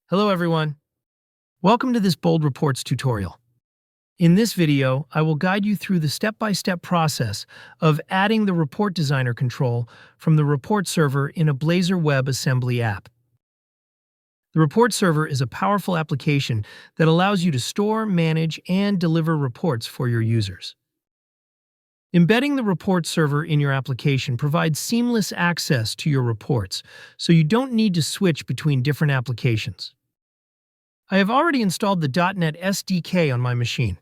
Hello everyone. Welcome to this Bold Reports tutorial. In this video, I will guide you through the step-by-step process of adding the Report Designer control from the report server in a Blazor WebAssembly app. The report server is a powerful application that allows you to store, manage, and deliver reports for your users. Embedding the report server in your application provides seamless access to your reports, so you don't need to switch between different applications. I have already installed the .NET SDK on my machine.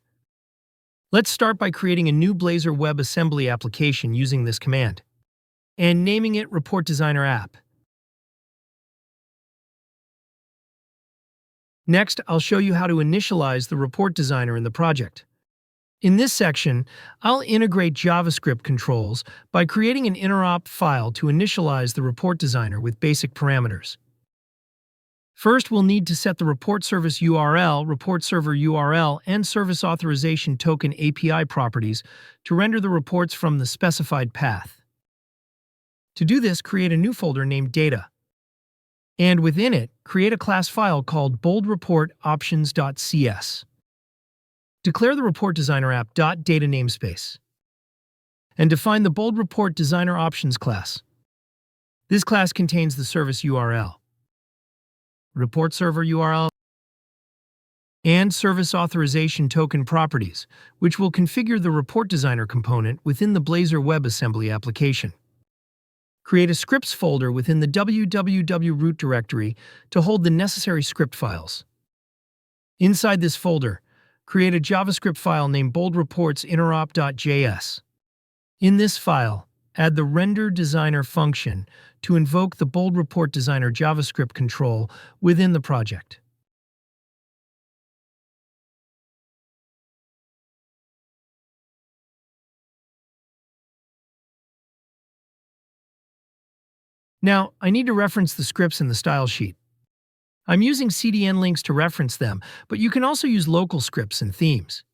Let's start by creating a new Blazor WebAssembly application using this command, and naming it Report Designer App. Next, I'll show you how to initialize the Report Designer in the project. In this section, I'll integrate JavaScript controls by creating an Interop file to initialize the Report Designer with basic parameters. First, we'll need to set the report service URL, report server URL, and service authorization token API properties to render the reports from the specified path. To do this, create a new folder named Data, and within it, create a class file called boldreportoptions.cs. Declare the Report Designer app.data namespace, and define the Bold Report Designer Options class. This class contains the service URL, report server URL, and service authorization token properties, which will configure the Report Designer component within the Blazor WebAssembly application. Create a scripts folder within the www root directory to hold the necessary script files. Inside this folder, create a JavaScript file named boldreports.interop.js. In this file, add the render designer function to invoke the Bold Report Designer JavaScript control within the project. Now, I need to reference the scripts in the style sheet. I'm using CDN links to reference them, but you can also use local scripts and themes.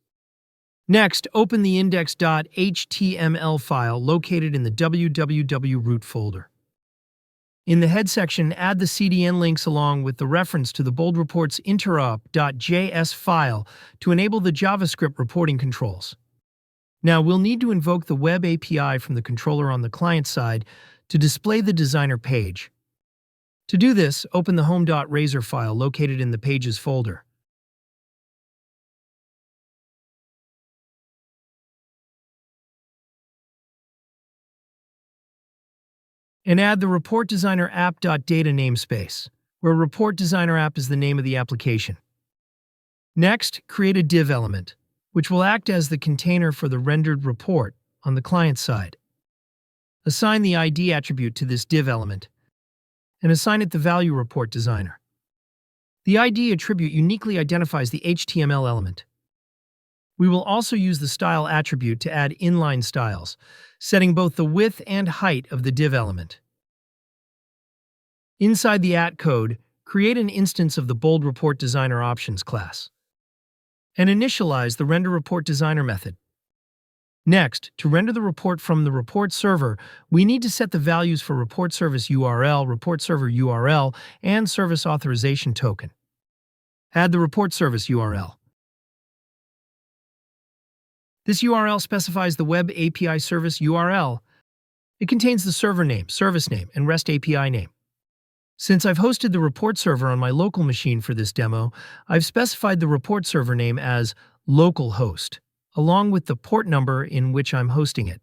Next, open the index.html file located in the www root folder. In the head section, add the CDN links along with the reference to the Bold Reports Interop.js file to enable the JavaScript reporting controls. Now, we'll need to invoke the web API from the controller on the client side to display the designer page. To do this, open the home.razor file located in the Pages folder. And add the Report Designer app.data namespace, where Report Designer app is the name of the application. Next, create a div element, which will act as the container for the rendered report on the client side. Assign the ID attribute to this div element, and assign it the value Report Designer. The ID attribute uniquely identifies the HTML element. We will also use the style attribute to add inline styles, setting both the width and height of the div element. Inside the @code, create an instance of the Bold Report Designer Options class, and initialize the Render Report Designer method. Next, to render the report from the report server, we need to set the values for report service URL, report server URL, and service authorization token. Add the report service URL. This URL specifies the Web API service URL. It contains the server name, service name, and REST API name. Since I've hosted the report server on my local machine for this demo, I've specified the report server name as localhost, along with the port number in which I'm hosting it.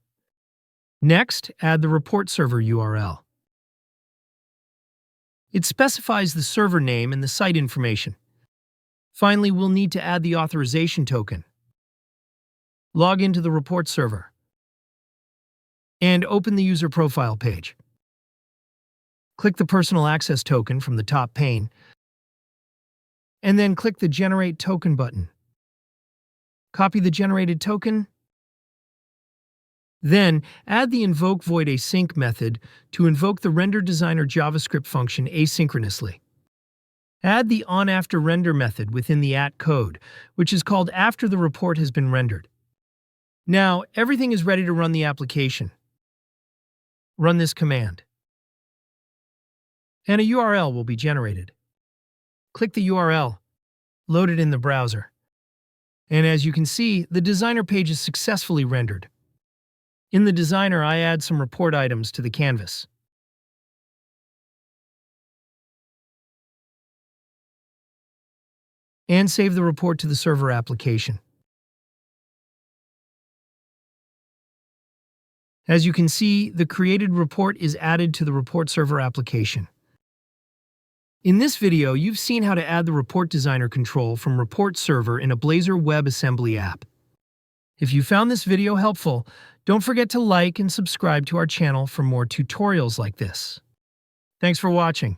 Next, add the report server URL. It specifies the server name and the site information. Finally, we'll need to add the authorization token. Log into the report server, and open the user profile page. Click the personal access token from the top pane, and then click the Generate Token button. Copy the generated token. Then, add the invoke void async method to invoke the Render Designer JavaScript function asynchronously. Add the onAfterRender method within the @code, which is called after the report has been rendered. Now, everything is ready to run the application. Run this command, and a URL will be generated. Click the URL, load it in the browser. And as you can see, the designer page is successfully rendered. In the designer, I add some report items to the canvas. And save the report to the server application. As you can see, the created report is added to the report server application. In this video, you've seen how to add the report designer control from report server in a Blazor WebAssembly app. If you found this video helpful, don't forget to like and subscribe to our channel for more tutorials like this. Thanks for watching.